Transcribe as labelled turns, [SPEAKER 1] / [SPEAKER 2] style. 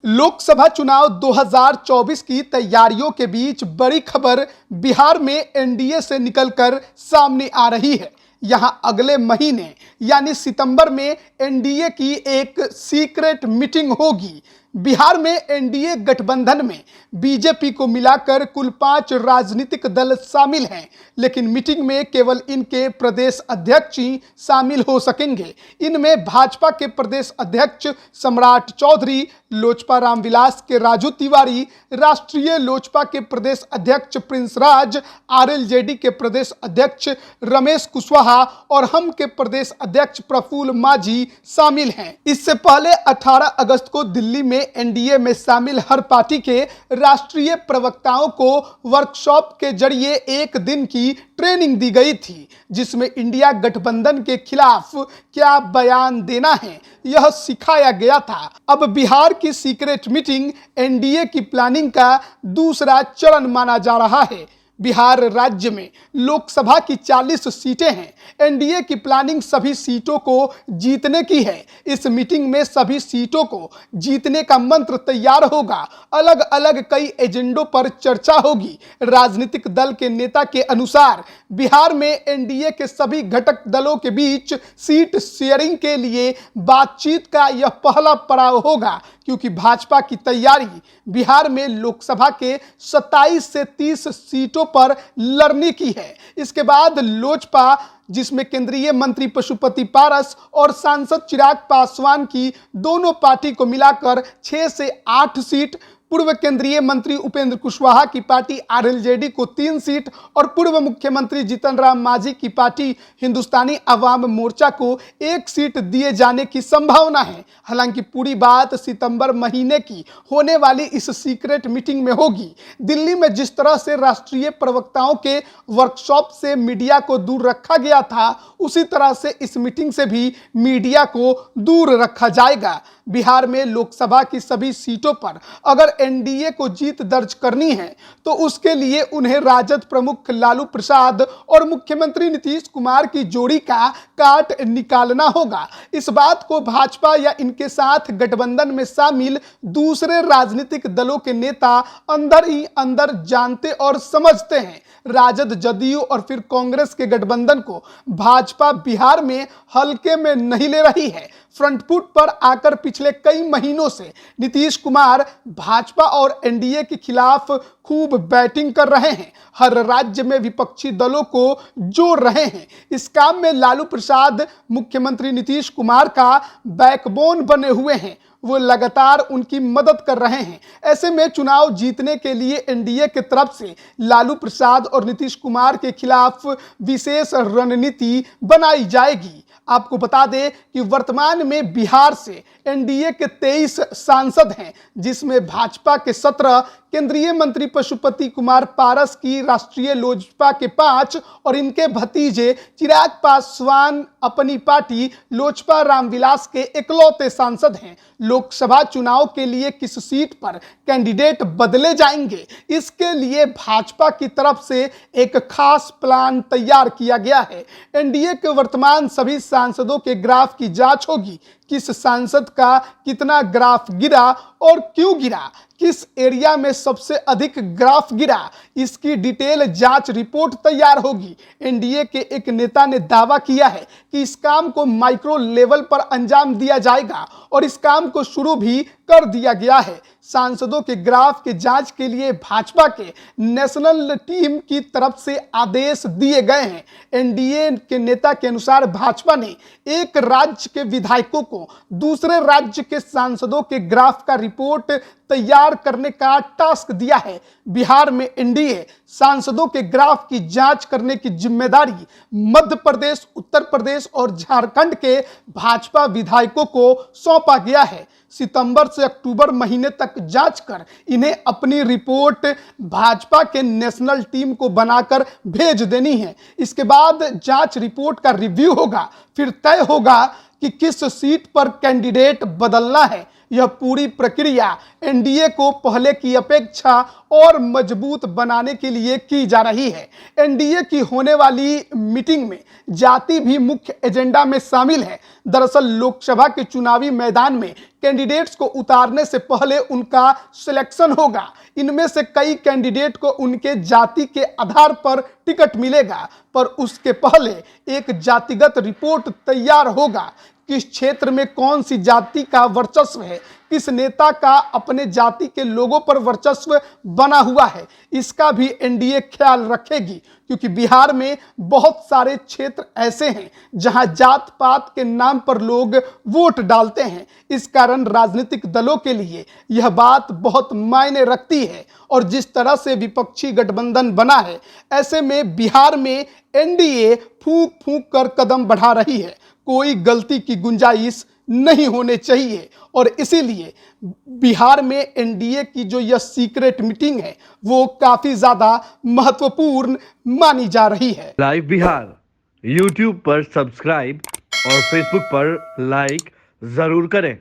[SPEAKER 1] लोकसभा चुनाव 2024 की तैयारियों के बीच बड़ी खबर बिहार में एनडीए से निकलकर सामने आ रही है। यहां अगले महीने यानी सितंबर में एनडीए की एक सीक्रेट मीटिंग होगी। बिहार में एनडीए गठबंधन में बीजेपी को मिलाकर कुल 5 राजनीतिक दल शामिल हैं, लेकिन मीटिंग में केवल इनके प्रदेश अध्यक्ष ही शामिल हो सकेंगे। इनमें भाजपा के प्रदेश अध्यक्ष सम्राट चौधरी, लोजपा रामविलास के राजू तिवारी, राष्ट्रीय लोजपा के प्रदेश अध्यक्ष प्रिंस राज, आरएलजेडी के प्रदेश अध्यक्ष रमेश कुशवाहा और हम के प्रदेश अध्यक्ष प्रफुल्ल माझी शामिल हैं। इससे पहले 18 अगस्त को दिल्ली में एनडीए में शामिल हर पार्टी के राष्ट्रीय प्रवक्ताओं को वर्कशॉप के जरिए एक दिन की ट्रेनिंग दी गई थी, जिसमें इंडिया गठबंधन के खिलाफ क्या बयान देना है यह सिखाया गया था। अब बिहार की सीक्रेट मीटिंग एनडीए की प्लानिंग का दूसरा चरण माना जा रहा है। बिहार राज्य में लोकसभा की 40 सीटें हैं। एनडीए की प्लानिंग सभी सीटों को जीतने की है। इस मीटिंग में सभी सीटों को जीतने का मंत्र तैयार होगा। अलग अलग कई एजेंडों पर चर्चा होगी। राजनीतिक दल के नेता के अनुसार बिहार में एनडीए के सभी घटक दलों के बीच सीट शेयरिंग के लिए बातचीत का यह पहला पड़ाव होगा, क्योंकि भाजपा की तैयारी बिहार में लोकसभा के 27 से 30 सीटों पर लड़ने की है। इसके बाद लोजपा, जिसमें केंद्रीय मंत्री पशुपति पारस और सांसद चिराग पासवान की दोनों पार्टी को मिलाकर 6 से 8 सीट, पूर्व केंद्रीय मंत्री उपेंद्र कुशवाहा की पार्टी आरएलजेडी को 3 सीट और पूर्व मुख्यमंत्री जीतन राम मांझी की पार्टी हिंदुस्तानी अवाम मोर्चा को 1 सीट दिए जाने की संभावना है। हालांकि पूरी बात सितंबर महीने की होने वाली इस सीक्रेट मीटिंग में होगी। दिल्ली में जिस तरह से राष्ट्रीय प्रवक्ताओं के वर्कशॉप से मीडिया को दूर रखा गया था, उसी तरह से इस मीटिंग से भी मीडिया को दूर रखा जाएगा। बिहार में लोकसभा की सभी सीटों पर अगर एनडीए को जीत दर्ज करनी है तो उसके लिए उन्हें राजद प्रमुख लालू प्रसाद और मुख्यमंत्री नीतीश कुमार की जोड़ी का काट निकालना होगा। इस बात को भाजपा या इनके साथ गठबंधन में शामिल दूसरे राजनीतिक दलों के नेता अंदर ही अंदर जानते और समझते हैं। राजद, जदयू और फिर कांग्रेस के गठबंधन को भाजपा बिहार में हल्के में नहीं ले रही है। फ्रंट फुट पर आकर पिछले कई महीनों से नीतीश कुमार भाजपा और एनडीए के खिलाफ खूब बैटिंग कर रहे हैं। हर राज्य में विपक्षी दलों को जोड़ रहे हैं। इस काम में लालू प्रसाद मुख्यमंत्री नीतीश कुमार का बैकबोन बने हुए हैं। वो लगातार उनकी मदद कर रहे हैं। ऐसे में चुनाव जीतने के लिए एनडीए की तरफ से लालू प्रसाद और नीतीश कुमार के खिलाफ विशेष रणनीति बनाई जाएगी। आपको बता दें कि वर्तमान में बिहार से एनडीए के 23 सांसद हैं, जिसमें भाजपा के 17, केंद्रीय मंत्री पशुपति कुमार पारस की राष्ट्रीय लोजपा के 5 और इनके भतीजे चिराग पासवान अपनी पार्टी लोजपा रामविलास के इकलौते सांसद हैं। लोकसभा चुनाव के लिए किस सीट पर कैंडिडेट बदले जाएंगे, इसके लिए भाजपा की तरफ से एक खास प्लान तैयार किया गया है। एनडीए के वर्तमान सभी सांसदों के ग्राफ की जांच होगी। किस सांसद का कितना ग्राफ गिरा और क्यों गिरा, किस एरिया में सबसे अधिक ग्राफ गिरा, इसकी डिटेल जांच रिपोर्ट तैयार होगी। एनडीए के एक नेता ने दावा किया है कि इस काम को माइक्रो लेवल पर अंजाम दिया जाएगा और इस काम को शुरू भी कर दिया गया है। सांसदों के ग्राफ के जांच के लिए भाजपा के नेशनल टीम की तरफ से आदेश दिए गए हैं। एनडीए के नेता के अनुसार भाजपा ने एक राज्य के विधायकों को दूसरे राज्य के सांसदों के ग्राफ का रिपोर्ट तैयार करने का टास्क दिया है। बिहार में एनडीए सांसदों के ग्राफ की जांच करने की जिम्मेदारी मध्य प्रदेश, उत्तर प्रदेश और झारखंड के भाजपा विधायकों को सौंपा गया है। सितंबर से अक्टूबर महीने तक जांच कर इन्हें अपनी रिपोर्ट भाजपा के नेशनल टीम को बनाकर भेज देनी है। इसके बाद जांच रिपोर्ट का रिव्यू होगा, फिर तय होगा कि किस सीट पर कैंडिडेट बदलना है। यह पूरी प्रक्रिया एनडीए को पहले की अपेक्षा और मजबूत बनाने के लिए की जा रही है। एनडीए की होने वाली मीटिंग में जाति भी मुख्य एजेंडा में शामिल है। दरअसल लोकसभा के चुनावी मैदान में कैंडिडेट्स को उतारने से पहले उनका सिलेक्शन होगा। इनमें से कई कैंडिडेट को उनके जाति के आधार पर टिकट मिलेगा, पर उसके पहले एक जातिगत रिपोर्ट तैयार होगा। किस क्षेत्र में कौन सी जाति का वर्चस्व है, किस नेता का अपने जाति के लोगों पर वर्चस्व बना हुआ है, इसका भी एनडीए ख्याल रखेगी, क्योंकि बिहार में बहुत सारे क्षेत्र ऐसे हैं जहां जात पात के नाम पर लोग वोट डालते हैं। इस कारण राजनीतिक दलों के लिए यह बात बहुत मायने रखती है। और जिस तरह से विपक्षी गठबंधन बना है, ऐसे में बिहार में एनडीए फूंक फूंक कर कदम बढ़ा रही है। कोई गलती की गुंजाइश नहीं होने चाहिए और इसीलिए बिहार में एनडीए की जो यह सीक्रेट मीटिंग है वो काफी ज्यादा महत्वपूर्ण मानी जा रही है।
[SPEAKER 2] लाइव बिहार यूट्यूब पर सब्सक्राइब और फेसबुक पर लाइक जरूर करें।